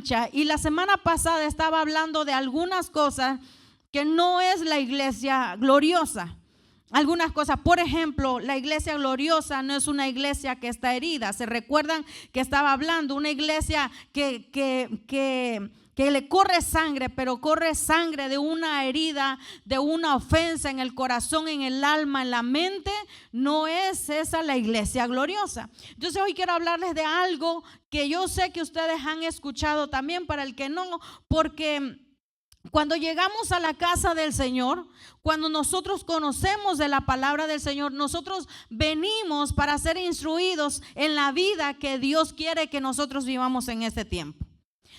ancha, y la semana pasada estaba hablando de algunas cosas que no es la iglesia gloriosa. Algunas cosas, por ejemplo, la iglesia gloriosa no es una iglesia que está herida. ¿Se recuerdan que estaba hablando? Una iglesia que le corre sangre, pero corre sangre de una herida, de una ofensa en el corazón, en el alma, en la mente. No es esa la iglesia gloriosa. Entonces hoy quiero hablarles de algo que yo sé que ustedes han escuchado también, para el que no, porque cuando llegamos a la casa del Señor, cuando nosotros conocemos de la palabra del Señor, nosotros venimos para ser instruidos en la vida que Dios quiere que nosotros vivamos en este tiempo.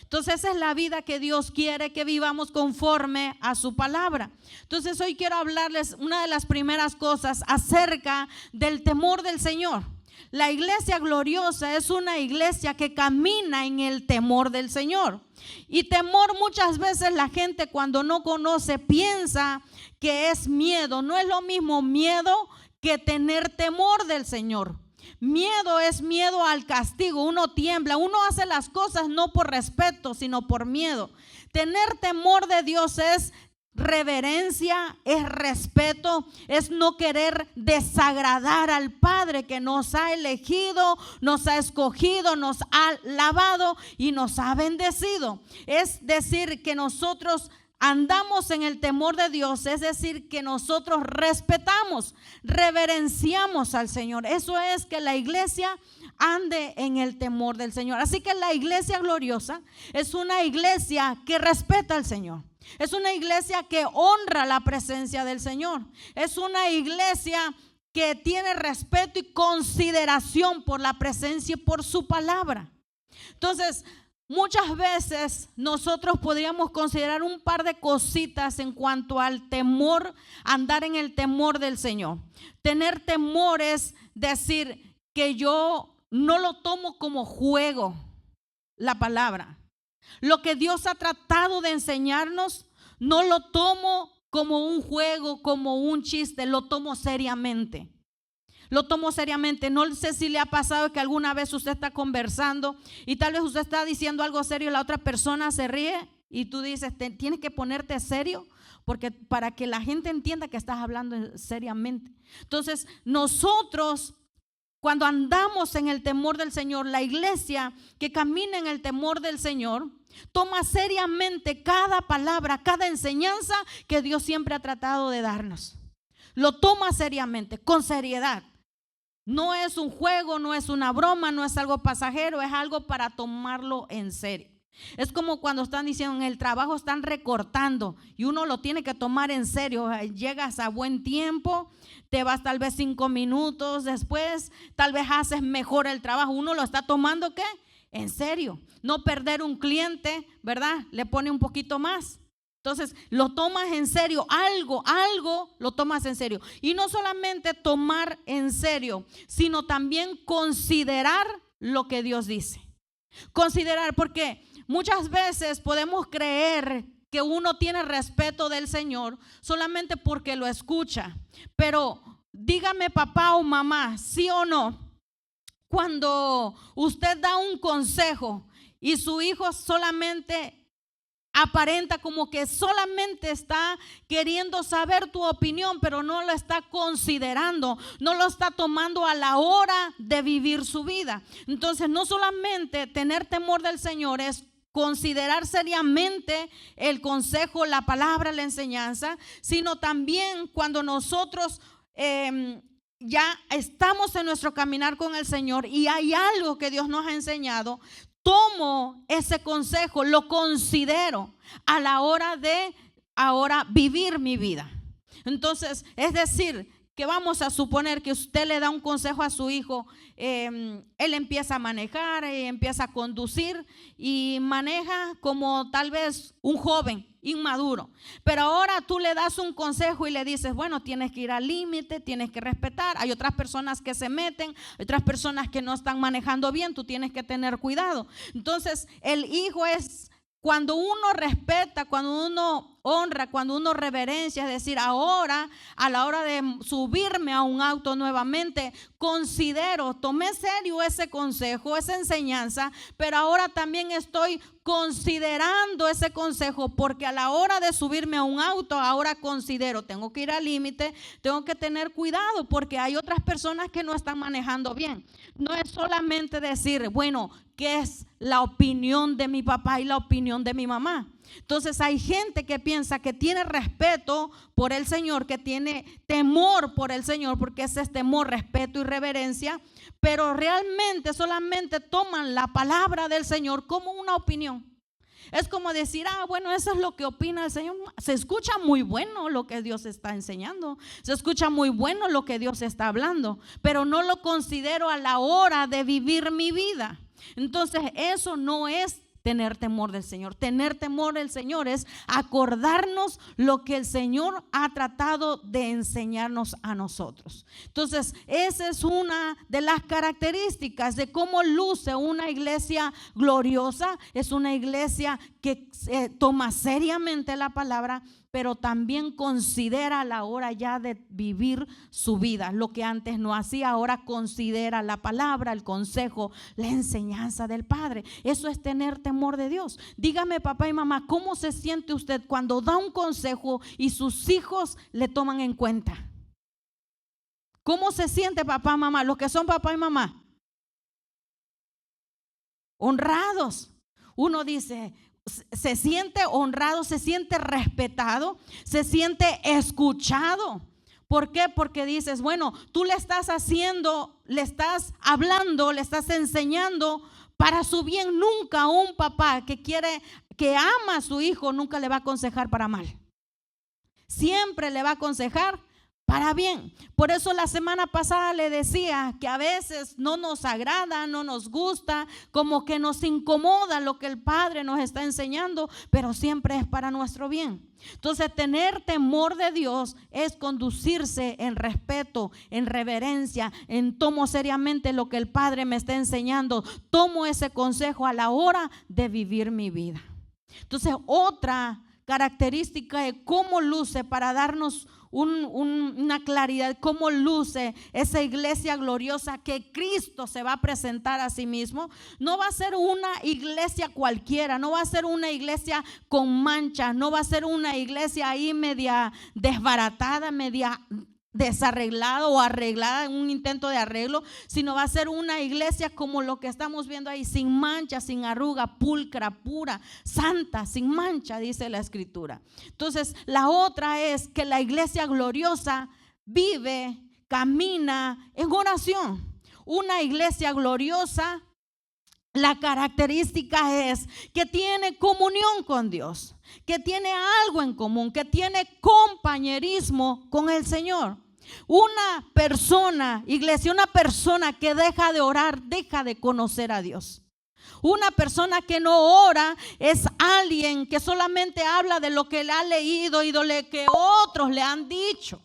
Entonces esa es la vida que Dios quiere que vivamos conforme a su palabra. Entonces hoy quiero hablarles una de las primeras cosas acerca del temor del Señor. La iglesia gloriosa es una iglesia que camina en el temor del Señor. Y temor, muchas veces la gente cuando no conoce piensa que es miedo. No es lo mismo miedo que tener temor del Señor. Miedo es miedo al castigo, uno tiembla, uno hace las cosas no por respeto, sino por miedo. Tener temor de Dios es reverencia, es respeto, es no querer desagradar al Padre que nos ha elegido, nos ha escogido, nos ha lavado y nos ha bendecido. Es decir, que nosotros andamos en el temor de Dios, es decir, que nosotros respetamos, reverenciamos al Señor. Eso es que la iglesia ande en el temor del Señor. Así que la iglesia gloriosa es una iglesia que respeta al Señor. Es una iglesia que honra la presencia del Señor. Es una iglesia que tiene respeto y consideración por la presencia y por su palabra. Entonces, muchas veces nosotros podríamos considerar un par de cositas en cuanto al temor, andar en el temor del Señor. Tener temor es decir que yo no lo tomo como juego, la palabra. Lo que Dios ha tratado de enseñarnos, no lo tomo como un juego, como un chiste, lo tomo seriamente. Lo tomo seriamente. No sé si le ha pasado que alguna vez usted está conversando y tal vez usted está diciendo algo serio y la otra persona se ríe y tú dices, tienes que ponerte serio porque para que la gente entienda que estás hablando seriamente. Entonces, nosotros cuando andamos en el temor del Señor, la iglesia que camina en el temor del Señor toma seriamente cada palabra, cada enseñanza que Dios siempre ha tratado de darnos. Lo toma seriamente, con seriedad. No es un juego, no es una broma, no es algo pasajero, es algo para tomarlo en serio. Es como cuando están diciendo en el trabajo están recortando y uno lo tiene que tomar en serio. Llegas a buen tiempo, te vas tal vez 5 minutos después, tal vez haces mejor el trabajo. Uno lo está tomando ¿qué? En serio. No perder un cliente, ¿verdad? Le pone un poquito más. Entonces lo tomas en serio, algo lo tomas en serio. Y no solamente tomar en serio, sino también considerar lo que Dios dice. Considerar, porque muchas veces podemos creer que uno tiene respeto del Señor solamente porque lo escucha. Pero dígame papá o mamá, sí o no, cuando usted da un consejo y su hijo solamente aparenta como que solamente está queriendo saber tu opinión, pero no lo está considerando, no lo está tomando a la hora de vivir su vida. Entonces, no solamente tener temor del Señor es considerar seriamente el consejo, la palabra, la enseñanza, sino también cuando nosotros ya estamos en nuestro caminar con el Señor y hay algo que Dios nos ha enseñado, tomo ese consejo, lo considero a la hora de ahora vivir mi vida. Entonces, es decir, que vamos a suponer que usted le da un consejo a su hijo, él empieza a manejar, empieza a conducir y maneja como tal vez un joven inmaduro, pero ahora tú le das un consejo y le dices, bueno, tienes que ir al límite, tienes que respetar, hay otras personas que se meten, hay otras personas que no están manejando bien, tú tienes que tener cuidado. Entonces el hijo es Cuando uno respeta, cuando uno honra, cuando uno reverencia, es decir, ahora a la hora de subirme a un auto nuevamente, tomé serio ese consejo, esa enseñanza, pero ahora también estoy considerando ese consejo, porque a la hora de subirme a un auto, ahora considero, tengo que ir al límite, tengo que tener cuidado, porque hay otras personas que no están manejando bien. No es solamente decir, bueno, ¿qué es la opinión de mi papá y la opinión de mi mamá? Entonces hay gente que piensa que tiene respeto por el Señor, que tiene temor por el Señor, porque ese es temor, respeto y reverencia, pero realmente solamente toman la palabra del Señor como una opinión. Es como decir, bueno, eso es lo que opina el Señor. Se escucha muy bueno lo que Dios está enseñando, se escucha muy bueno lo que Dios está hablando, pero no lo considero a la hora de vivir mi vida. Entonces eso no es tener temor del Señor. Tener temor del Señor es acordarnos lo que el Señor ha tratado de enseñarnos a nosotros. Entonces, esa es una de las características de cómo luce una iglesia gloriosa. Es una iglesia que toma seriamente la palabra, pero también considera a la hora ya de vivir su vida. Lo que antes no hacía, ahora considera la palabra, el consejo, la enseñanza del Padre. Eso es tener temor de Dios. Dígame, papá y mamá, ¿cómo se siente usted cuando da un consejo y sus hijos le toman en cuenta? ¿Cómo se siente papá, mamá? Los que son papá y mamá. Honrados. Uno dice, se siente honrado, se siente respetado, se siente escuchado. ¿Por qué? Porque dices, bueno, tú le estás haciendo, le estás hablando, le estás enseñando para su bien. Nunca un papá que ama a su hijo, nunca le va a aconsejar para mal. Siempre le va a aconsejar para bien. Por eso la semana pasada le decía que a veces no nos agrada, no nos gusta, como que nos incomoda lo que el Padre nos está enseñando, pero siempre es para nuestro bien. Entonces, tener temor de Dios es conducirse en respeto, en reverencia, en tomo seriamente lo que el Padre me está enseñando. Tomo ese consejo a la hora de vivir mi vida. Entonces, otra característica de cómo luce, para darnos una claridad, cómo luce esa iglesia gloriosa que Cristo se va a presentar a sí mismo. No va a ser una iglesia cualquiera, no va a ser una iglesia con manchas, no va a ser una iglesia ahí media desbaratada, media desarreglada o arreglada en un intento de arreglo, sino va a ser una iglesia como lo que estamos viendo ahí, sin mancha, sin arruga, pulcra, pura, santa, sin mancha, dice la Escritura. Entonces, la otra es que la iglesia gloriosa vive, camina en oración. Una iglesia gloriosa, la característica es que tiene comunión con Dios, que tiene algo en común, que tiene compañerismo con el Señor. Una persona, iglesia, una persona que deja de orar, deja de conocer a Dios. Una persona que no ora es alguien que solamente habla de lo que le ha leído y de lo que otros le han dicho.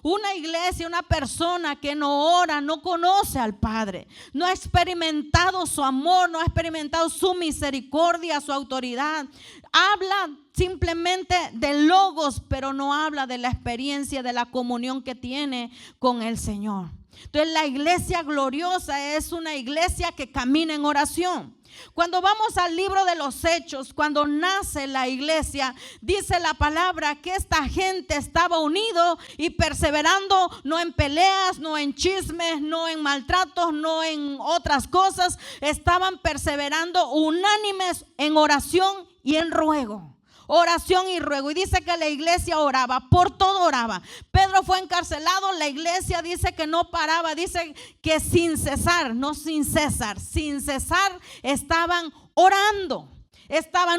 Una iglesia, una persona que no ora, no conoce al Padre, no ha experimentado su amor, no ha experimentado su misericordia, su autoridad. Habla simplemente de logos, pero no habla de la experiencia, de la comunión que tiene con el Señor. Entonces, la iglesia gloriosa es una iglesia que camina en oración. Cuando vamos al libro de los Hechos, cuando nace la iglesia, dice la palabra que esta gente estaba unido y perseverando, no en peleas, no en chismes, no en maltratos, no en otras cosas. Estaban perseverando unánimes en oración y en ruego. Oración y ruego. Y dice que la iglesia oraba, por todo oraba. Pedro fue encarcelado, la iglesia dice que no paraba, dice que sin cesar, no sin cesar, sin cesar estaban orando.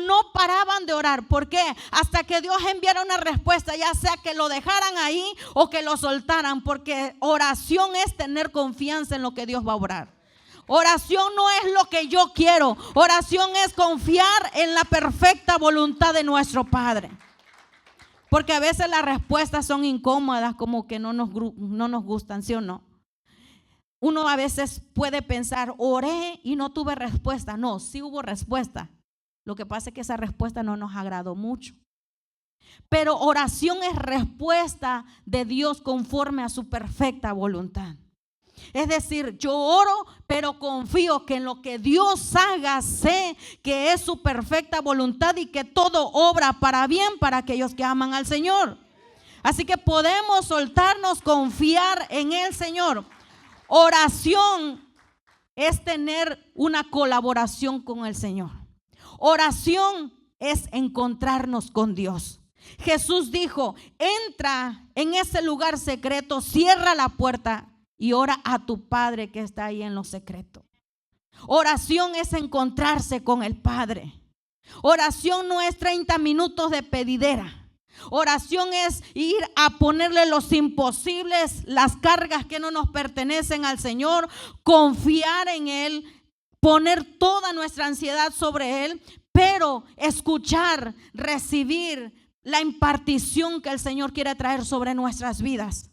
No paraban de orar. ¿Por qué? Hasta que Dios enviara una respuesta, ya sea que lo dejaran ahí o que lo soltaran, porque oración es tener confianza en lo que Dios va a obrar. Oración no es lo que yo quiero. Oración es confiar en la perfecta voluntad de nuestro Padre. Porque a veces las respuestas son incómodas, como que no nos gustan, ¿sí o no? Uno a veces puede pensar, oré y no tuve respuesta. No, sí hubo respuesta. Lo que pasa es que esa respuesta no nos agradó mucho. Pero oración es respuesta de Dios conforme a su perfecta voluntad. Es decir, yo oro, pero confío que en lo que Dios haga, sé que es su perfecta voluntad y que todo obra para bien para aquellos que aman al Señor. Así que podemos soltarnos, confiar en el Señor. Oración es tener una colaboración con el Señor. Oración es encontrarnos con Dios. Jesús dijo: entra en ese lugar secreto, cierra la puerta y ora a tu Padre que está ahí en lo secreto. Oración es encontrarse con el Padre. Oración no es 30 minutos de pedidera. Oración es ir a ponerle los imposibles, las cargas que no nos pertenecen al Señor, confiar en Él, poner toda nuestra ansiedad sobre Él, pero escuchar, recibir la impartición que el Señor quiere traer sobre nuestras vidas.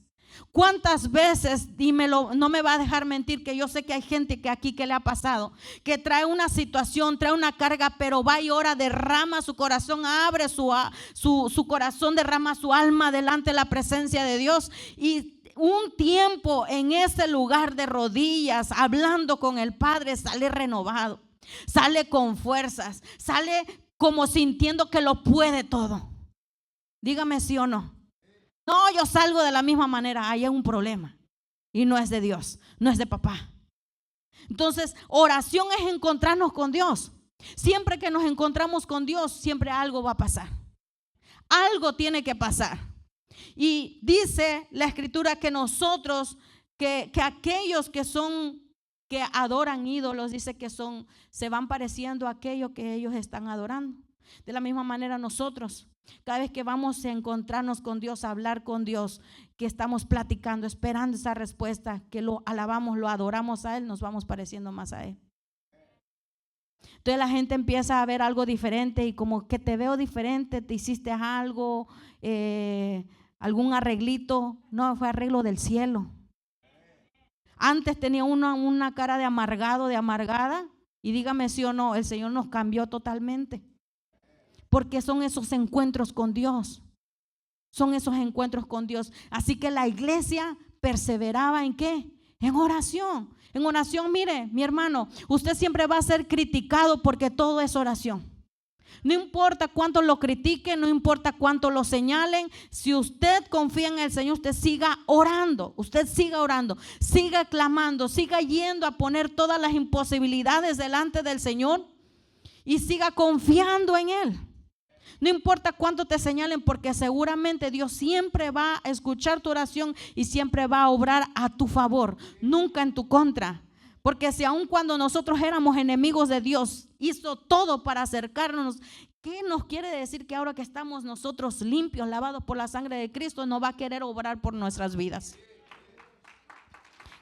¿Cuántas veces, dímelo, no me va a dejar mentir, que yo sé que hay gente que aquí que le ha pasado, que trae una situación, trae una carga, pero va y ora, derrama su corazón, abre su corazón, derrama su alma delante de la presencia de Dios, y un tiempo en ese lugar de rodillas, hablando con el Padre, sale renovado, sale con fuerzas, sale como sintiendo que lo puede todo. Dígame sí o no. No, yo salgo de la misma manera. Ahí hay un problema y no es de Dios, no es de papá. Entonces, oración es encontrarnos con Dios. Siempre que nos encontramos con Dios, siempre algo va a pasar. Algo tiene que pasar. Y dice la Escritura que nosotros, que aquellos que adoran ídolos, dice que se van pareciendo a aquello que ellos están adorando. De la misma manera nosotros, cada vez que vamos a encontrarnos con Dios, a hablar con Dios, que estamos platicando, esperando esa respuesta, que lo alabamos, lo adoramos a Él, nos vamos pareciendo más a Él. Entonces la gente empieza a ver algo diferente y como que te veo diferente, te hiciste algo, algún arreglito. No, fue arreglo del cielo. Antes tenía una cara de amargado, de amargada, y dígame sí o no, el Señor nos cambió totalmente. Porque son esos encuentros con Dios. Son esos encuentros con Dios. Así que la iglesia perseveraba ¿en qué? En oración. En oración, mire, mi hermano, usted siempre va a ser criticado porque todo es oración. No importa cuánto lo critiquen, no importa cuánto lo señalen. Si usted confía en el Señor, usted siga orando. Usted siga orando, siga clamando, siga yendo a poner todas las imposibilidades delante del Señor y siga confiando en Él. No importa cuánto te señalen, porque seguramente Dios siempre va a escuchar tu oración y siempre va a obrar a tu favor, nunca en tu contra. Porque si aun cuando nosotros éramos enemigos de Dios, hizo todo para acercarnos, ¿qué nos quiere decir que ahora que estamos nosotros limpios, lavados por la sangre de Cristo, no va a querer obrar por nuestras vidas?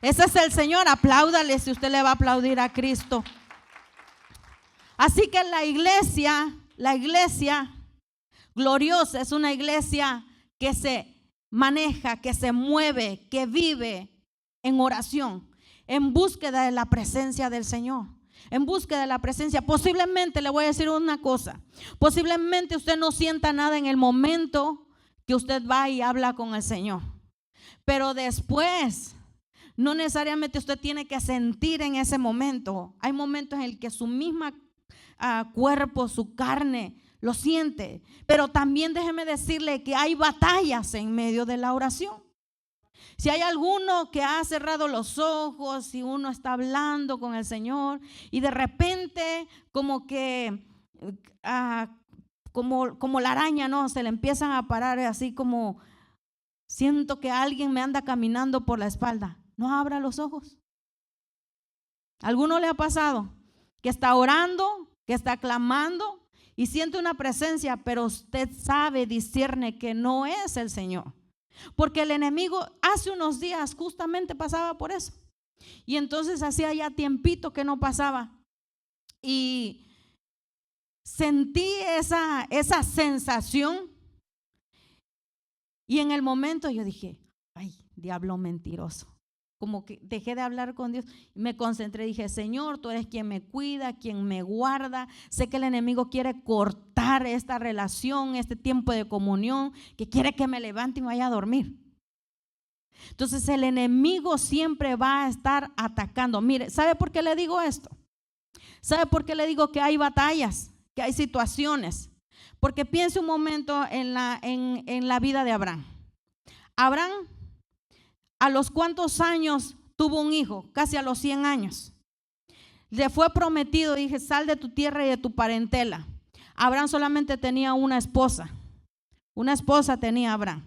Ese es el Señor. Apláudale si usted le va a aplaudir a Cristo. Así que la iglesia gloriosa es una iglesia que se maneja, que se mueve, que vive en oración, en búsqueda de la presencia del Señor, en búsqueda de la presencia. Posiblemente, le voy a decir una cosa, posiblemente usted no sienta nada en el momento que usted va y habla con el Señor, pero después no necesariamente usted tiene que sentir en ese momento. Hay momentos en el que su misma cuerpo, su carne lo siente, pero también déjeme decirle que hay batallas en medio de la oración. Si hay alguno que ha cerrado los ojos y uno está hablando con el Señor y de repente como que como la araña, ¿no? Se le empiezan a parar así como siento que alguien me anda caminando por la espalda. No abra los ojos. ¿A alguno le ha pasado que está orando, que está clamando y siente una presencia, pero usted sabe, discierne que no es el Señor? Porque el enemigo hace unos días justamente pasaba por eso. Y entonces hacía ya tiempito que no pasaba. Y sentí esa sensación. Y en el momento yo dije, ay, diablo mentiroso. como que dejé de hablar con Dios. Me concentré, dije, Señor, tú eres quien me cuida, quien me guarda. Sé que el enemigo quiere cortar esta relación, este tiempo de comunión, que quiere que me levante y me vaya a dormir. Entonces el enemigo siempre va a estar atacando. Mire, ¿sabe por qué le digo esto? ¿Sabe por qué le digo que hay batallas, que hay situaciones? Porque piense un momento en la vida de Abraham. Abraham, ¿a los cuántos años tuvo un hijo? Casi a los 100 años. Le fue prometido, dije, sal de tu tierra y de tu parentela. Abraham solamente tenía una esposa. Una esposa tenía Abraham.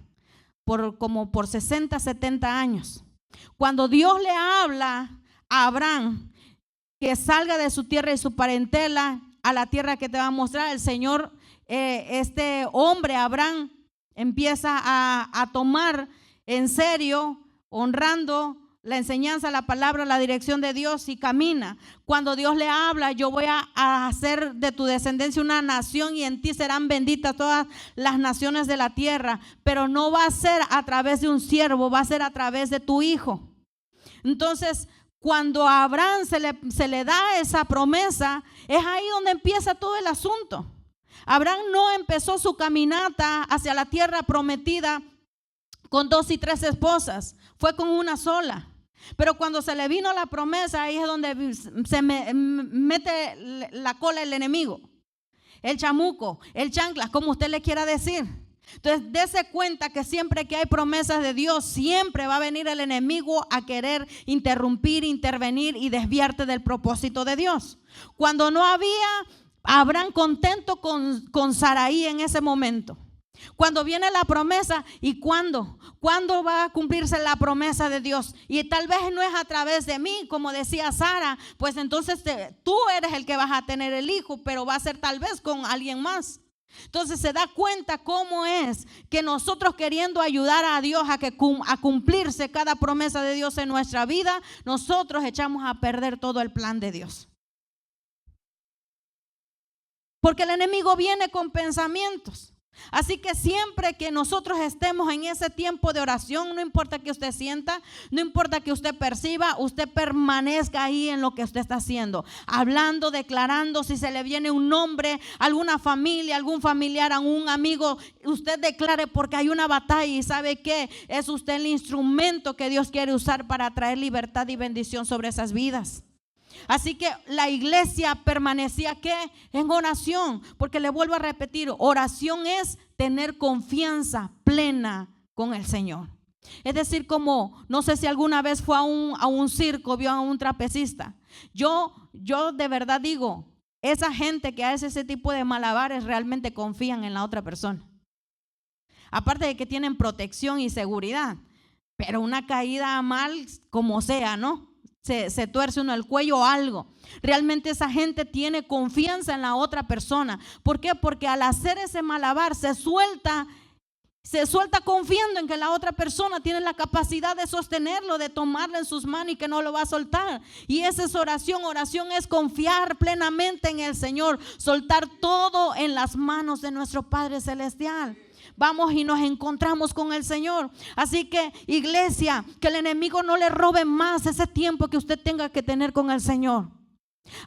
Como por 60, 70 años. Cuando Dios le habla a Abraham que salga de su tierra y su parentela a la tierra que te va a mostrar, el Señor, este hombre, Abraham, empieza a tomar en serio, honrando la enseñanza, la palabra, la dirección de Dios y camina. Cuando Dios le habla, yo voy a hacer de tu descendencia una nación y en ti serán benditas todas las naciones de la tierra, pero no va a ser a través de un siervo, va a ser a través de tu hijo. Entonces, cuando a Abraham se le da esa promesa, es ahí donde empieza todo el asunto. Abraham no empezó su caminata hacia la tierra prometida con 2 y 3 esposas, fue con una sola. Pero cuando se le vino la promesa, ahí es donde se mete la cola el enemigo, el chamuco, el chanclas, como usted le quiera decir. Entonces, dése cuenta que siempre que hay promesas de Dios, siempre va a venir el enemigo a querer interrumpir, intervenir y desviarte del propósito de Dios. Cuando no había Abraham contento con Sarai en ese momento. Cuando viene la promesa, ¿y cuándo va a cumplirse la promesa de Dios? Y tal vez no es a través de mí, como decía Sara, pues entonces tú eres el que vas a tener el hijo, pero va a ser tal vez con alguien más. Entonces se da cuenta cómo es que nosotros, queriendo ayudar a Dios a cumplirse cada promesa de Dios en nuestra vida, nosotros echamos a perder todo el plan de Dios. Porque el enemigo viene con pensamientos. Así que siempre que nosotros estemos en ese tiempo de oración, no importa que usted sienta, no importa que usted perciba, usted permanezca ahí en lo que usted está haciendo, hablando, declarando. Si se le viene un nombre, alguna familia, algún familiar, algún amigo, usted declare, porque hay una batalla. Y ¿sabe qué? Es usted el instrumento que Dios quiere usar para traer libertad y bendición sobre esas vidas. Así que la iglesia permanecía ¿qué? En oración, porque le vuelvo a repetir, oración es tener confianza plena con el Señor. Es decir, como no sé si alguna vez fue a un circo, vio a un trapecista. Yo de verdad digo, esa gente que hace ese tipo de malabares realmente confían en la otra persona. Aparte de que tienen protección y seguridad, pero una caída mal como sea, ¿no? Se tuerce uno el cuello o algo. Realmente esa gente tiene confianza en la otra persona. ¿Por qué? Porque al hacer ese malabar se suelta confiando en que la otra persona tiene la capacidad de sostenerlo, de tomarlo en sus manos y que no lo va a soltar. Y esa es oración. Oración es confiar plenamente en el Señor, soltar todo en las manos de nuestro Padre Celestial. Vamos y nos encontramos con el Señor. Así que, iglesia, que el enemigo no le robe más ese tiempo que usted tenga que tener con el Señor.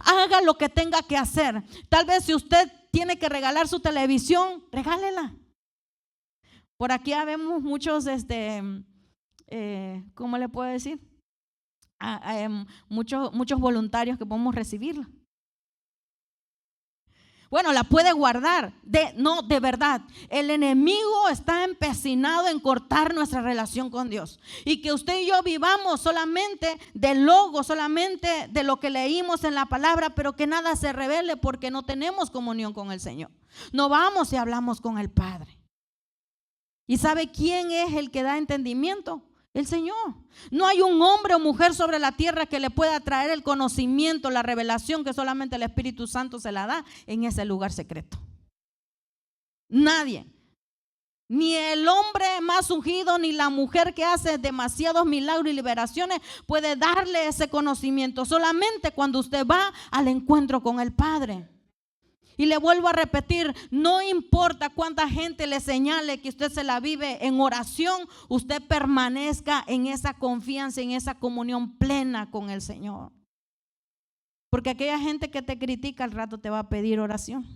Haga lo que tenga que hacer. Tal vez si usted tiene que regalar su televisión, regálela. Por aquí vemos muchos, ¿cómo le puedo decir? Muchos voluntarios que podemos recibirla. Bueno, la puede guardar. De verdad, el enemigo está empecinado en cortar nuestra relación con Dios. Y que usted y yo vivamos solamente del logo, solamente de lo que leímos en la palabra, pero que nada se revele porque no tenemos comunión con el Señor. No vamos y hablamos con el Padre. ¿Y sabe quién es el que da entendimiento? El Señor. No hay un hombre o mujer sobre la tierra que le pueda traer el conocimiento, la revelación que solamente el Espíritu Santo se la da en ese lugar secreto. Nadie. Ni el hombre más ungido, ni la mujer que hace demasiados milagros y liberaciones puede darle ese conocimiento. Solamente cuando usted va al encuentro con el Padre. Y le vuelvo a repetir, no importa cuánta gente le señale que usted se la vive en oración, usted permanezca en esa confianza, en esa comunión plena con el Señor. Porque aquella gente que te critica al rato te va a pedir oración.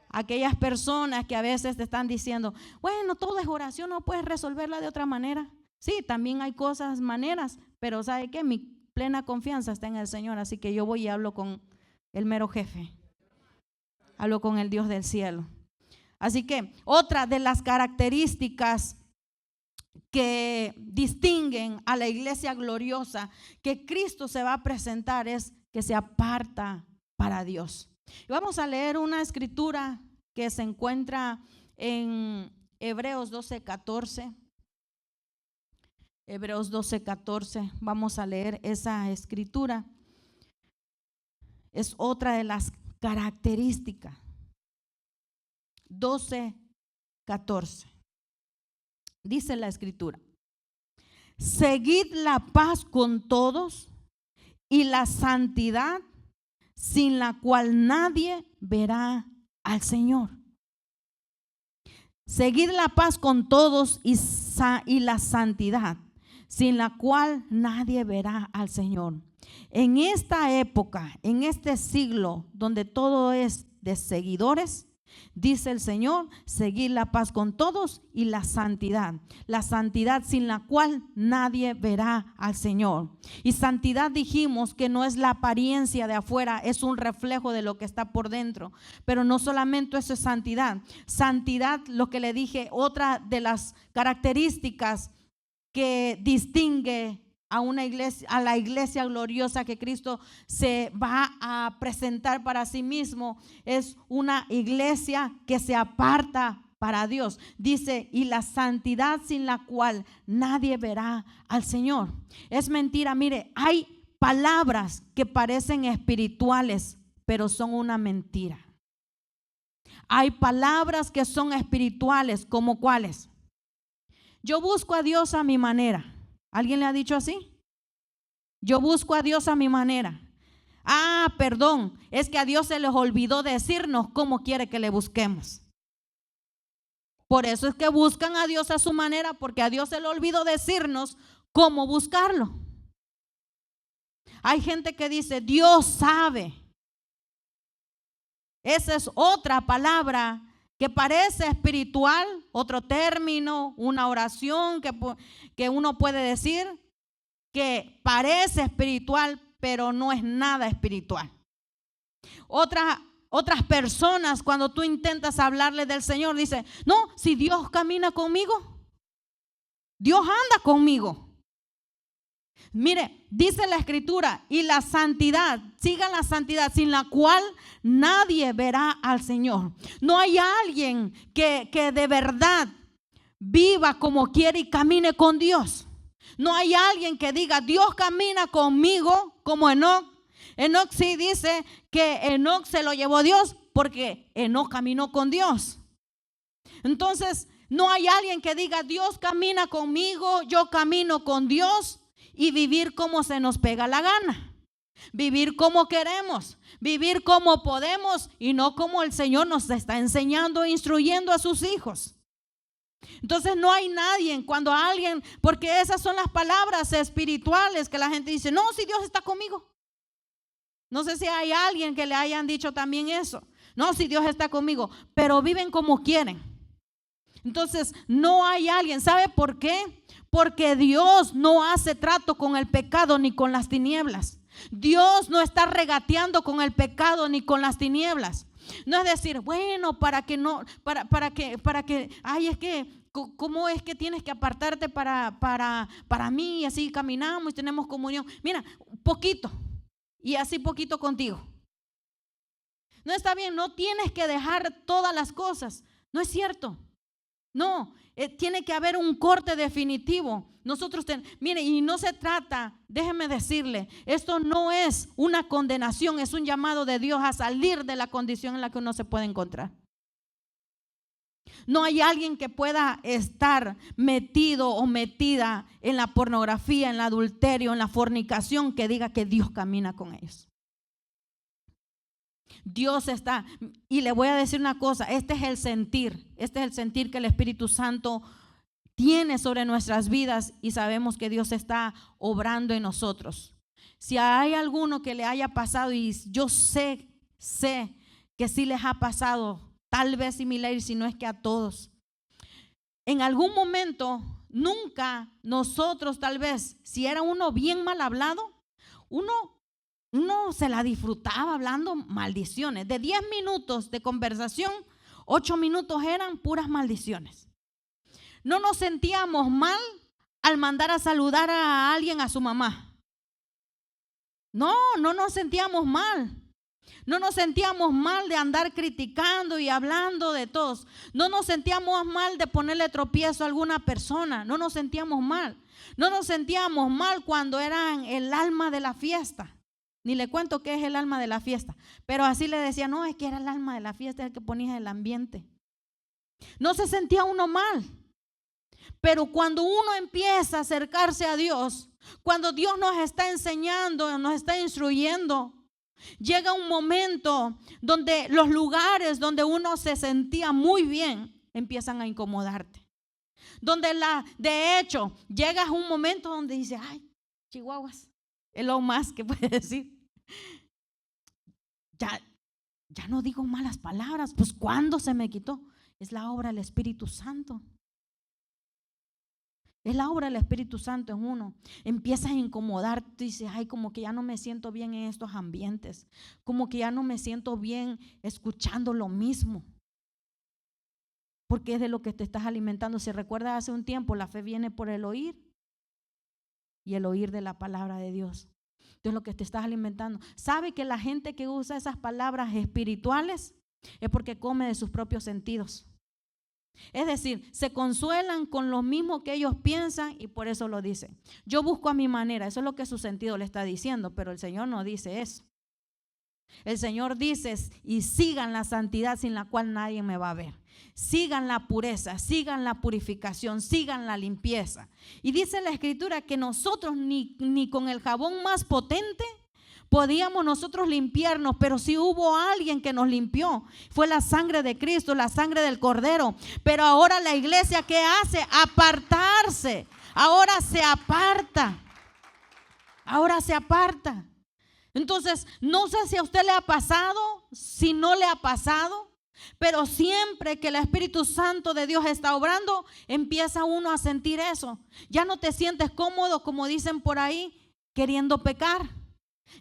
Aquellas personas que a veces te están diciendo, bueno, todo es oración, no puedes resolverla de otra manera. Sí, también hay cosas, maneras, pero ¿sabe qué? Mi plena confianza está en el Señor, así que yo voy y hablo con el mero jefe. Hablo con el Dios del cielo. Así que otra de las características que distinguen a la iglesia gloriosa que Cristo se va a presentar es que se aparta para Dios. Y vamos a leer una escritura que se encuentra en Hebreos 12:14. Hebreos 12:14. Vamos a leer esa escritura. Es otra de las características. 12:14. Dice la escritura: seguid la paz con todos y la santidad, sin la cual nadie verá al Señor. Seguid la paz con todos y la santidad, sin la cual nadie verá al Señor. En esta época, en este siglo donde todo es de seguidores, dice el Señor, seguid la paz con todos y la santidad sin la cual nadie verá al Señor. Y santidad dijimos que no es la apariencia de afuera, es un reflejo de lo que está por dentro. Pero no solamente eso es santidad. Santidad, lo que le dije, otra de las características que distingue a una iglesia, a la iglesia gloriosa que Cristo se va a presentar para sí mismo, es una iglesia que se aparta para Dios. Dice, y la santidad sin la cual nadie verá al Señor. Es mentira, mire, hay palabras que parecen espirituales, pero son una mentira. Hay palabras que son espirituales, ¿como cuáles? Yo busco a Dios a mi manera. ¿Alguien le ha dicho así? Yo busco a Dios a mi manera. Ah, perdón, es que a Dios se les olvidó decirnos cómo quiere que le busquemos. Por eso es que buscan a Dios a su manera, porque a Dios se le olvidó decirnos cómo buscarlo. Hay gente que dice, Dios sabe. Esa es otra palabra que parece espiritual, otro término, una oración que uno puede decir que parece espiritual, pero no es nada espiritual. Otras personas, cuando tú intentas hablarle del Señor, dicen, no, si Dios camina conmigo, Dios anda conmigo. Mire, dice la escritura, y la santidad, sigan la santidad, sin la cual nadie verá al Señor. No hay alguien que de verdad viva como quiere y camine con Dios. No hay alguien que diga, Dios camina conmigo, como Enoc. Enoc sí dice que Enoc se lo llevó Dios porque Enoc caminó con Dios. Entonces, no hay alguien que diga, Dios camina conmigo, yo camino con Dios. Y vivir como se nos pega la gana, vivir como queremos, vivir como podemos y no como el Señor nos está enseñando e instruyendo a sus hijos. Entonces no hay nadie, cuando alguien, porque esas son las palabras espirituales que la gente dice, no, si Dios está conmigo. No sé si hay alguien que le hayan dicho también eso, no, si Dios está conmigo, pero viven como quieren. Entonces no hay alguien, ¿sabe por qué? Porque Dios no hace trato con el pecado ni con las tinieblas. Dios no está regateando con el pecado ni con las tinieblas. No es decir, bueno, para que, ay, es que, ¿cómo es que tienes que apartarte para mí? Y así caminamos y tenemos comunión. Mira, poquito, y así poquito contigo. No está bien, no tienes que dejar todas las cosas. No es cierto. No, tiene que haber un corte definitivo. Mire, y no se trata, déjeme decirle, esto no es una condenación, es un llamado de Dios a salir de la condición en la que uno se puede encontrar. No hay alguien que pueda estar metido o metida en la pornografía, en el adulterio, en la fornicación, que diga que Dios camina con ellos. Dios está, y le voy a decir una cosa, este es el sentir que el Espíritu Santo tiene sobre nuestras vidas y sabemos que Dios está obrando en nosotros. Si hay alguno que le haya pasado, y yo sé que sí les ha pasado, tal vez similar, si no es que a todos, en algún momento, nunca nosotros tal vez, si era uno bien mal hablado, uno se la disfrutaba hablando maldiciones. De 10 minutos de conversación, 8 minutos eran puras maldiciones. No nos sentíamos mal al mandar a saludar a alguien, a su mamá. No nos sentíamos mal. No nos sentíamos mal de andar criticando y hablando de todos. No nos sentíamos mal de ponerle tropiezo a alguna persona. No nos sentíamos mal. No nos sentíamos mal cuando eran el alma de la fiesta. Ni le cuento qué es el alma de la fiesta. Pero así le decía, no, es que era el alma de la fiesta, es el que ponía el ambiente. No se sentía uno mal. Pero cuando uno empieza a acercarse a Dios, cuando Dios nos está enseñando, nos está instruyendo, llega un momento donde los lugares donde uno se sentía muy bien empiezan a incomodarte. De hecho, llegas a un momento donde dices, ay, chihuahuas, es lo más que puede decir. Ya no digo malas palabras, pues ¿cuándo se me quitó? Es la obra del Espíritu Santo. Es la obra del Espíritu Santo en uno. Empiezas a incomodarte y dices, ay, como que ya no me siento bien en estos ambientes. Como que ya no me siento bien escuchando lo mismo. Porque es de lo que te estás alimentando. Si recuerdas hace un tiempo, la fe viene por el oír y el oír de la palabra de Dios. Entonces lo que te estás alimentando. ¿Sabe que la gente que usa esas palabras espirituales es porque come de sus propios sentidos? Es decir, se consuelan con lo mismo que ellos piensan y por eso lo dicen. Yo busco a mi manera, eso es lo que su sentido le está diciendo, pero el Señor no dice eso. El Señor dice, y sigan la santidad sin la cual nadie me va a ver. Sigan la pureza, sigan la purificación, sigan la limpieza. Y dice la Escritura que nosotros ni con el jabón más potente podíamos nosotros limpiarnos, pero sí hubo alguien que nos limpió. Fue la sangre de Cristo, la sangre del Cordero. Pero ahora la iglesia, ¿qué hace? Apartarse. Ahora se aparta. Ahora se aparta. Entonces, no sé si a usted le ha pasado, si no le ha pasado, pero siempre que el Espíritu Santo de Dios está obrando, empieza uno a sentir eso. Ya no te sientes cómodo, como dicen por ahí, queriendo pecar.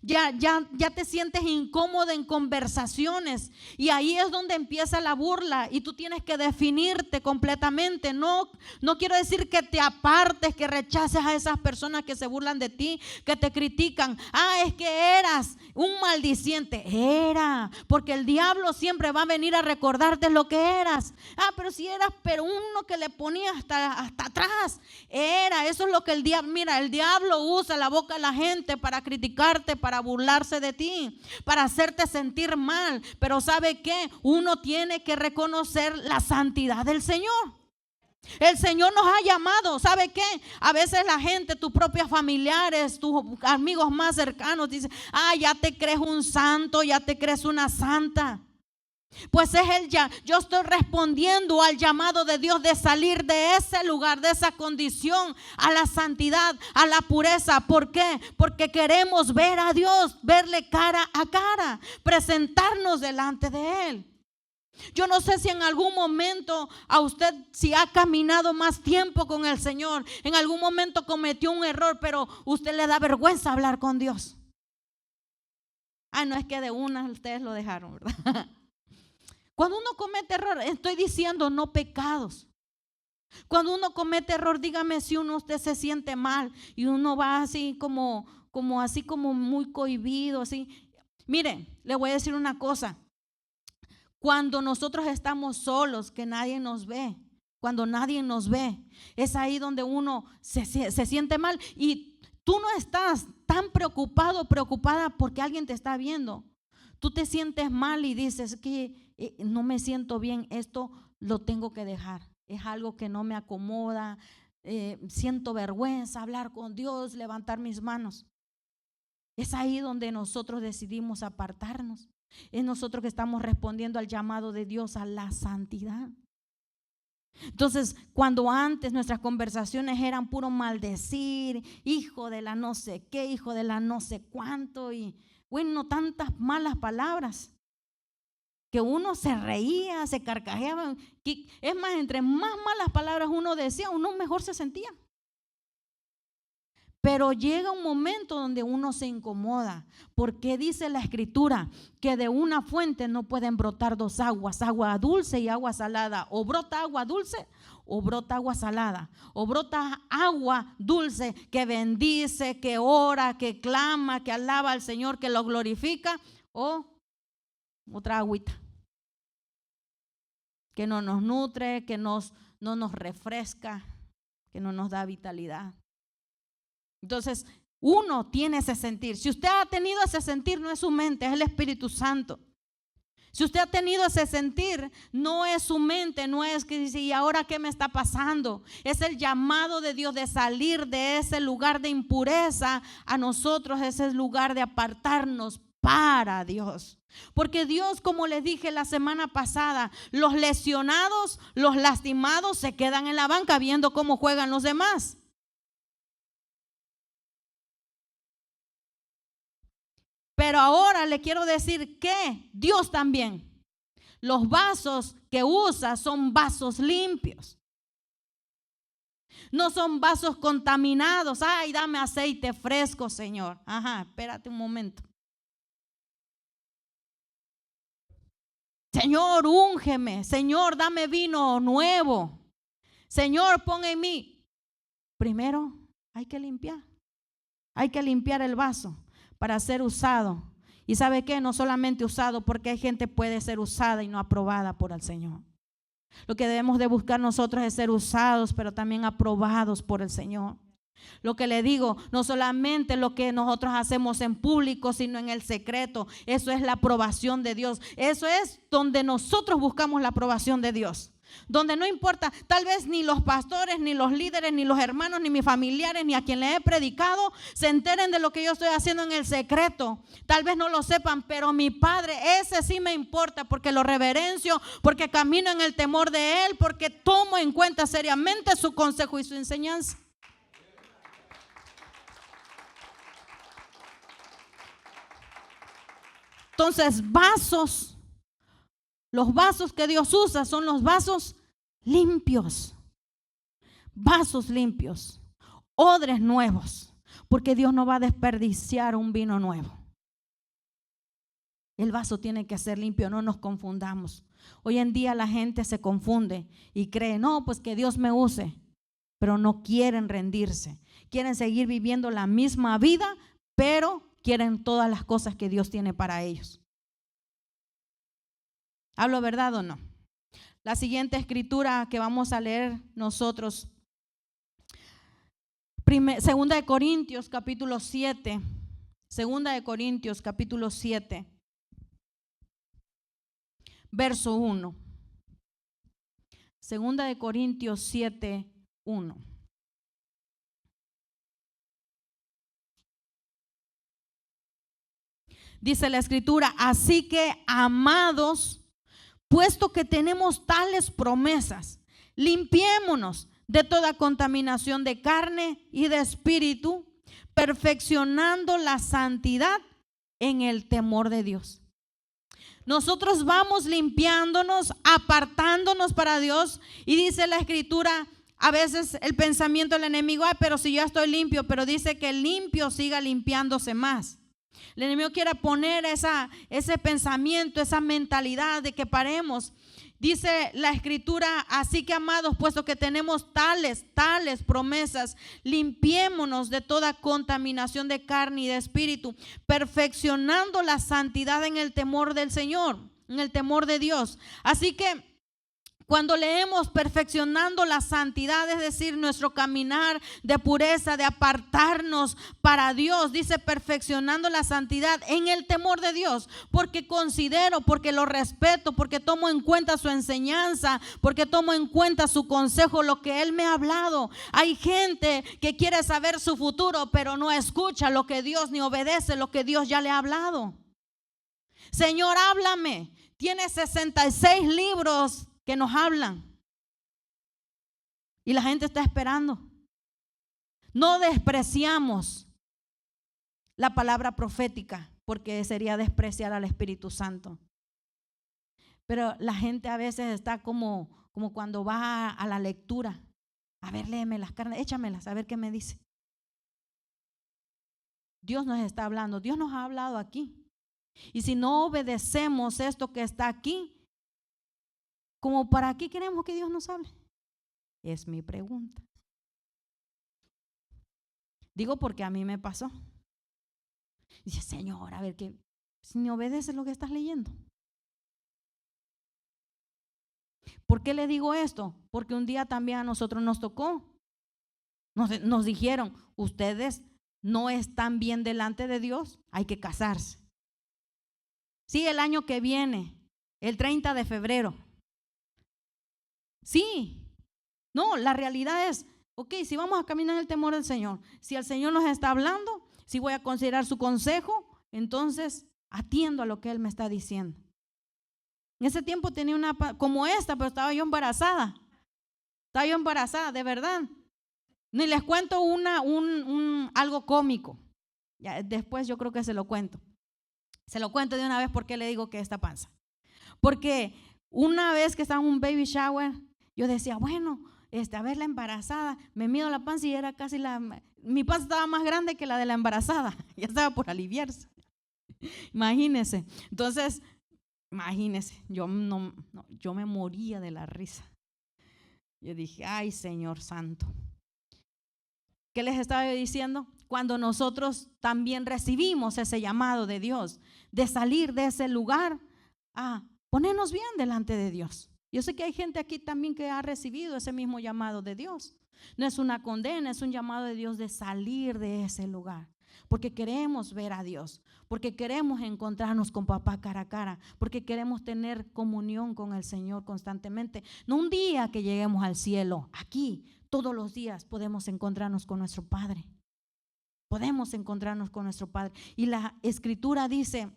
Ya te sientes incómodo en conversaciones y ahí es donde empieza la burla y tú tienes que definirte completamente. No quiero decir que te apartes, que rechaces a esas personas que se burlan de ti, que te critican. Es que eras un maldiciente. Porque el diablo siempre va a venir a recordarte lo que eras. Pero si eras, pero uno que le ponía hasta atrás. Eso es lo que el diablo usa la boca de la gente para criticarte, para burlarse de ti, para hacerte sentir mal. Pero ¿sabe qué? Uno tiene que reconocer la santidad del Señor. El Señor nos ha llamado. ¿Sabe qué? A veces la gente, tus propios familiares, tus amigos más cercanos dicen, ya te crees un santo, ya te crees una santa. Pues yo estoy respondiendo al llamado de Dios de salir de ese lugar, de esa condición, a la santidad, a la pureza. ¿Por qué? Porque queremos ver a Dios, verle cara a cara, presentarnos delante de Él. Yo no sé si en algún momento a usted, si ha caminado más tiempo con el Señor, en algún momento cometió un error, pero usted le da vergüenza hablar con Dios. No es que de una ustedes lo dejaron, ¿verdad? Cuando uno comete error, estoy diciendo no pecados. Cuando uno comete error, dígame si usted se siente mal y uno va así como muy cohibido, así. Mire, le voy a decir una cosa. Cuando nosotros estamos solos, que nadie nos ve, cuando nadie nos ve, es ahí donde uno se siente mal y tú no estás tan preocupada porque alguien te está viendo. Tú te sientes mal y dices que no me siento bien, esto lo tengo que dejar. Es algo que no me acomoda, siento vergüenza hablar con Dios, levantar mis manos. Es ahí donde nosotros decidimos apartarnos. Es nosotros que estamos respondiendo al llamado de Dios a la santidad. Entonces, cuando antes nuestras conversaciones eran puro maldecir, hijo de la no sé qué, hijo de la no sé cuánto, y bueno, tantas malas palabras, que uno se reía, se carcajeaba. Es más, entre más malas palabras uno decía, uno mejor se sentía. Pero llega un momento donde uno se incomoda, porque dice la Escritura que de una fuente no pueden brotar dos aguas, agua dulce y agua salada. O brota agua dulce o brota agua salada. O brota agua dulce que bendice, que ora, que clama, que alaba al Señor, que lo glorifica. O otra agüita que no nos nutre, que no nos refresca, que no nos da vitalidad. Entonces, uno tiene ese sentir. Si usted ha tenido ese sentir, no es su mente, es el Espíritu Santo. Si usted ha tenido ese sentir, no es su mente, no es que dice, ¿y ahora qué me está pasando? Es el llamado de Dios de salir de ese lugar de impureza a nosotros, ese lugar de apartarnos para Dios. Porque Dios, como les dije la semana pasada, los lesionados, los lastimados se quedan en la banca viendo cómo juegan los demás. Pero ahora le quiero decir que Dios también, los vasos que usa son vasos limpios. No son vasos contaminados. Ay, dame aceite fresco, Señor. Ajá, espérate un momento. Señor, úngeme. Señor, dame vino nuevo. Señor, pon en mí. Primero hay que limpiar. Hay que limpiar el vaso para ser usado. Y ¿sabe qué? No solamente usado, porque hay gente que puede ser usada y no aprobada por el Señor. Lo que debemos de buscar nosotros es ser usados, pero también aprobados por el Señor. Lo que le digo, no solamente lo que nosotros hacemos en público, sino en el secreto. Eso es la aprobación de Dios. Eso es donde nosotros buscamos la aprobación de Dios. Donde no importa, tal vez ni los pastores, ni los líderes, ni los hermanos, ni mis familiares, ni a quien le he predicado se enteren de lo que yo estoy haciendo en el secreto. Tal vez no lo sepan, pero mi Padre, ese sí me importa, porque lo reverencio, porque camino en el temor de Él, porque tomo en cuenta seriamente su consejo y su enseñanza. Entonces, vasos. Los vasos que Dios usa son los vasos limpios. Vasos limpios. Odres nuevos. Porque Dios no va a desperdiciar un vino nuevo. El vaso tiene que ser limpio, no nos confundamos. Hoy en día la gente se confunde y cree, no, pues que Dios me use. Pero no quieren rendirse. Quieren seguir viviendo la misma vida, pero quieren todas las cosas que Dios tiene para ellos. ¿Hablo verdad o no? La siguiente escritura que vamos a leer nosotros, Segunda de Corintios capítulo 7, Segunda de Corintios capítulo 7, verso 1. Segunda de Corintios 7, 1. Dice la escritura, así que amados, puesto que tenemos tales promesas, limpiémonos de toda contaminación de carne y de espíritu, perfeccionando la santidad en el temor de Dios. Nosotros vamos limpiándonos, apartándonos para Dios, y dice la escritura, a veces el pensamiento del enemigo, pero si yo estoy limpio, pero dice que el limpio siga limpiándose más. El enemigo quiere poner ese pensamiento, esa mentalidad de que paremos. Dice la escritura, así que amados, puesto que tenemos tales promesas, limpiémonos de toda contaminación de carne y de espíritu, perfeccionando la santidad en el temor del Señor, en el temor de Dios. Así que cuando leemos perfeccionando la santidad, es decir, nuestro caminar de pureza, de apartarnos para Dios, dice perfeccionando la santidad en el temor de Dios, porque considero, porque lo respeto, porque tomo en cuenta su enseñanza, porque tomo en cuenta su consejo, lo que Él me ha hablado. Hay gente que quiere saber su futuro, pero no escucha lo que Dios, ni obedece lo que Dios ya le ha hablado. Señor, háblame. Tiene 66 libros que nos hablan. Y la gente está esperando. No despreciamos la palabra profética, porque sería despreciar al Espíritu Santo. Pero la gente a veces está como cuando va a la lectura. A ver, léeme las carnes, échamelas, a ver qué me dice. Dios nos está hablando, Dios nos ha hablado aquí. Y si no obedecemos esto que está aquí, ¿como para qué queremos que Dios nos hable? Es mi pregunta. Digo porque a mí me pasó. Dice, Señor, a ver, que si me obedeces lo que estás leyendo. ¿Por qué le digo esto? Porque un día también a nosotros nos tocó. Nos dijeron, ustedes no están bien delante de Dios, hay que casarse. Sí, el año que viene, el 30 de febrero. Sí. No, la realidad es, ok, si vamos a caminar en el temor del Señor, si el Señor nos está hablando, si voy a considerar su consejo, entonces atiendo a lo que Él me está diciendo. En ese tiempo tenía una como esta, pero estaba yo embarazada. Estaba yo embarazada, de verdad. Ni les cuento algo cómico. Ya, después yo creo que se lo cuento. Se lo cuento de una vez porque le digo que esta panza. Porque una vez que estaba en un baby shower, yo decía, bueno, a ver la embarazada, me mido la panza y era casi mi panza estaba más grande que la de la embarazada. Ya estaba por aliviarse. Imagínense. Entonces, imagínense, yo me moría de la risa. Yo dije, ay, Señor Santo. ¿Qué les estaba diciendo? Cuando nosotros también recibimos ese llamado de Dios, de salir de ese lugar a ponernos bien delante de Dios. Yo sé que hay gente aquí también que ha recibido ese mismo llamado de Dios. No es una condena, es un llamado de Dios de salir de ese lugar. Porque queremos ver a Dios, porque queremos encontrarnos con papá cara a cara, porque queremos tener comunión con el Señor constantemente. No un día que lleguemos al cielo, aquí todos los días podemos encontrarnos con nuestro Padre. Podemos encontrarnos con nuestro Padre. Y la Escritura dice,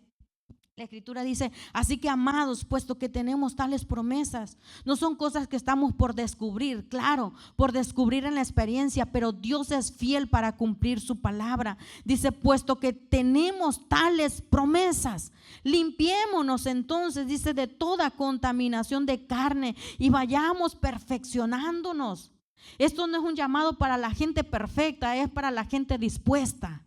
así que amados, puesto que tenemos tales promesas, no son cosas que estamos por descubrir, claro, por descubrir en la experiencia, pero Dios es fiel para cumplir su palabra. Dice, puesto que tenemos tales promesas, limpiémonos entonces, dice, de toda contaminación de carne y vayamos perfeccionándonos. Esto no es un llamado para la gente perfecta, es para la gente dispuesta.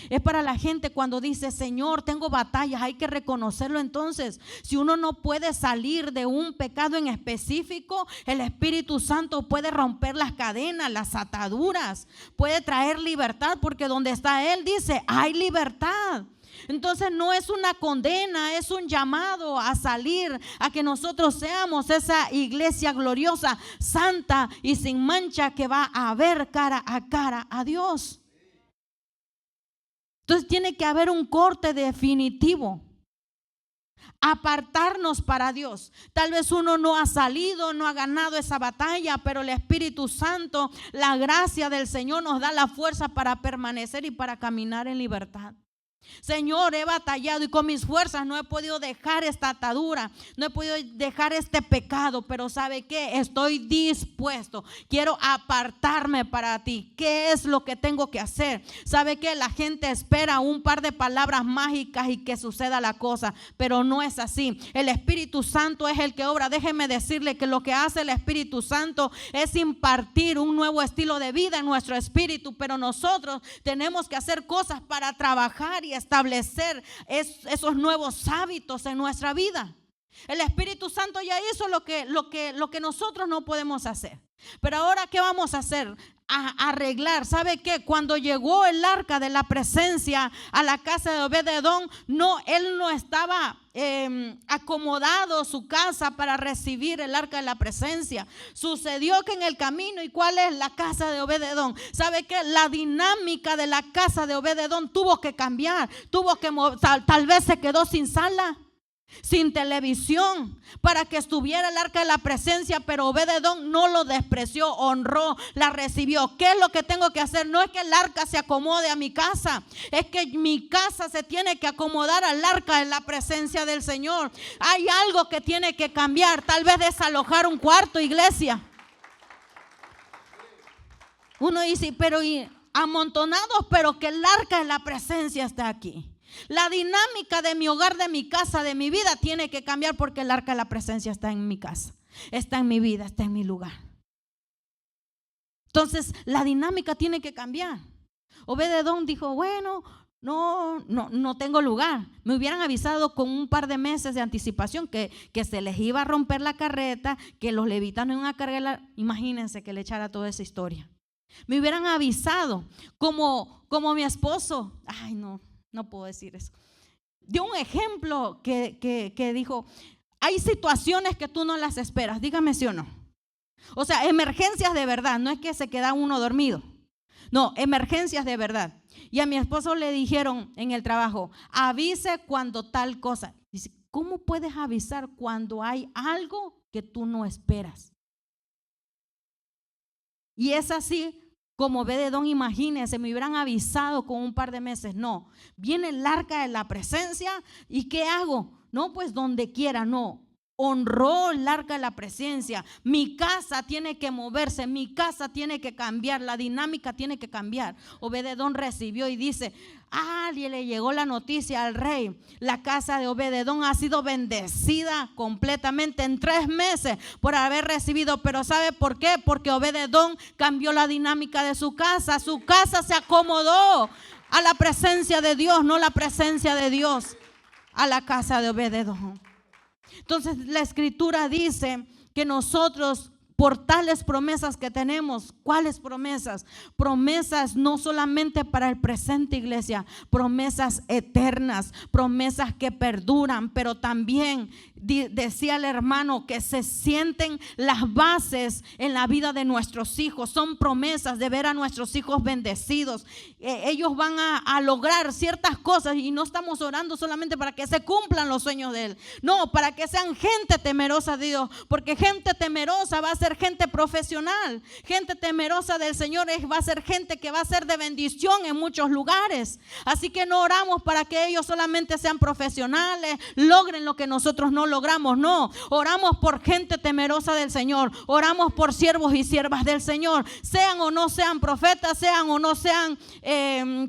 Es para la gente cuando dice, Señor, tengo batallas, hay que reconocerlo. Entonces, si uno no puede salir de un pecado en específico, el Espíritu Santo puede romper las cadenas, las ataduras, puede traer libertad, porque donde está Él, dice, hay libertad. Entonces no es una condena, es un llamado a salir, a que nosotros seamos esa iglesia gloriosa, santa y sin mancha, que va a ver cara a Dios. Entonces tiene que haber un corte definitivo. Apartarnos para Dios. Tal vez uno no ha salido, no ha ganado esa batalla, pero el Espíritu Santo, la gracia del Señor nos da la fuerza para permanecer y para caminar en libertad. Señor, he batallado y con mis fuerzas no he podido dejar esta atadura, no he podido dejar este pecado, pero ¿sabe qué? Estoy dispuesto, quiero apartarme para ti. ¿Qué es lo que tengo que hacer? ¿Sabe qué? La gente espera un par de palabras mágicas y que suceda la cosa, pero no es así. El Espíritu Santo es el que obra. Déjeme decirle que lo que hace el Espíritu Santo es impartir un nuevo estilo de vida en nuestro espíritu, pero nosotros tenemos que hacer cosas para trabajar y establecer esos nuevos hábitos en nuestra vida. El Espíritu Santo ya hizo lo que nosotros no podemos hacer. Pero ahora, ¿qué vamos a hacer? A arreglar. ¿Sabe qué? Cuando llegó el arca de la presencia a la casa de Obed-edom, él no estaba acomodado su casa para recibir el arca de la presencia. Sucedió que en el camino, ¿y cuál es la casa de Obed-edom? ¿Sabe qué? La dinámica de la casa de Obed-edom tuvo que cambiar, tal vez se quedó sin sala. sin televisión, para que estuviera el arca de la presencia, pero Obed-Edom no lo despreció, honró, la recibió. ¿Qué es lo que tengo que hacer? No es que el arca se acomode a mi casa, es que mi casa se tiene que acomodar al arca de la presencia del Señor. Hay algo que tiene que cambiar, tal vez desalojar un cuarto, iglesia. Uno dice, pero amontonados, pero que el arca de la presencia está aquí. La dinámica de mi hogar, de mi casa, de mi vida tiene que cambiar, porque el arca de la presencia está en mi casa, está en mi vida, está en mi lugar. Entonces la dinámica tiene que cambiar. Obed-Edom dijo, bueno, no tengo lugar. Me hubieran avisado con un par de meses de anticipación que se les iba a romper la carreta, que los levitas no iban a cargar imagínense que le echara toda esa historia. Me hubieran avisado como mi esposo. Ay, no puedo decir eso. Dio un ejemplo que dijo, hay situaciones que tú no las esperas, dígame sí o no. O sea, emergencias de verdad, no es que se queda uno dormido. No, emergencias de verdad. Y a mi esposo le dijeron en el trabajo, avise cuando tal cosa. Dice, ¿cómo puedes avisar cuando hay algo que tú no esperas? Y es así. Como Obed-Edom, imagínense, me hubieran avisado con un par de meses. No, viene el arca de la presencia y ¿qué hago? No, pues donde quiera, no. Honró el arca de la presencia. Mi casa tiene que moverse, mi casa tiene que cambiar, la dinámica tiene que cambiar. Obed-Edom recibió y dice, y le llegó la noticia al rey. La casa de Obed-Edom ha sido bendecida completamente en 3 meses por haber recibido. Pero ¿sabe por qué? Porque Obed-Edom cambió la dinámica de su casa. Su casa se acomodó a la presencia de Dios, no la presencia de Dios a la casa de Obed-Edom. Entonces la escritura dice que nosotros, por tales promesas que tenemos, ¿cuáles promesas? Promesas no solamente para el presente, iglesia, promesas eternas, promesas que perduran, pero también decía el hermano que se sienten las bases en la vida de nuestros hijos. Son promesas de ver a nuestros hijos bendecidos. Ellos van a lograr ciertas cosas y no estamos orando solamente para que se cumplan los sueños de Él. No, para que sean gente temerosa de Dios, porque gente temerosa va a ser gente profesional. Gente temerosa del Señor va a ser gente que va a ser de bendición en muchos lugares. Así que no oramos para que ellos solamente sean profesionales, logren lo que nosotros no logramos. No, oramos por gente temerosa del Señor. Oramos por siervos y siervas del Señor, sean o no sean profetas, sean o no sean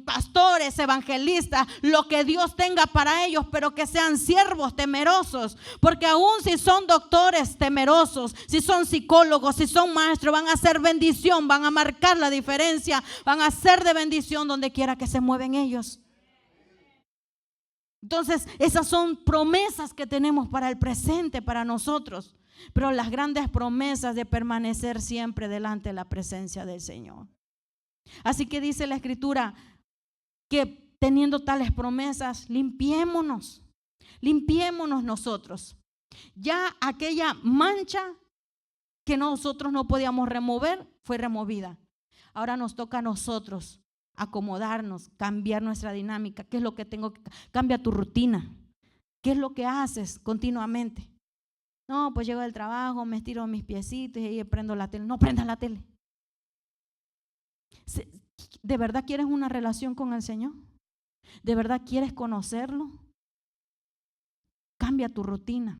pastores, evangelistas, lo que Dios tenga para ellos, pero que sean siervos temerosos. Porque aún si son doctores temerosos, si son psicólogos, si son maestros, van a ser bendición, van a marcar la diferencia, van a ser de bendición donde quiera que se mueven ellos. Entonces, esas son promesas que tenemos para el presente, para nosotros. Pero las grandes promesas de permanecer siempre delante de la presencia del Señor. Así que dice la escritura que teniendo tales promesas, limpiémonos nosotros. Ya aquella mancha que nosotros no podíamos remover fue removida. Ahora nos toca a nosotros acomodarnos, cambiar nuestra dinámica. ¿Qué es lo que tengo que cambiar? Cambia tu rutina. ¿Qué es lo que haces continuamente? No, pues llego del trabajo, me estiro mis piecitos y ahí prendo la tele. No prendas la tele. ¿De verdad quieres una relación con el Señor? ¿De verdad quieres conocerlo? Cambia tu rutina.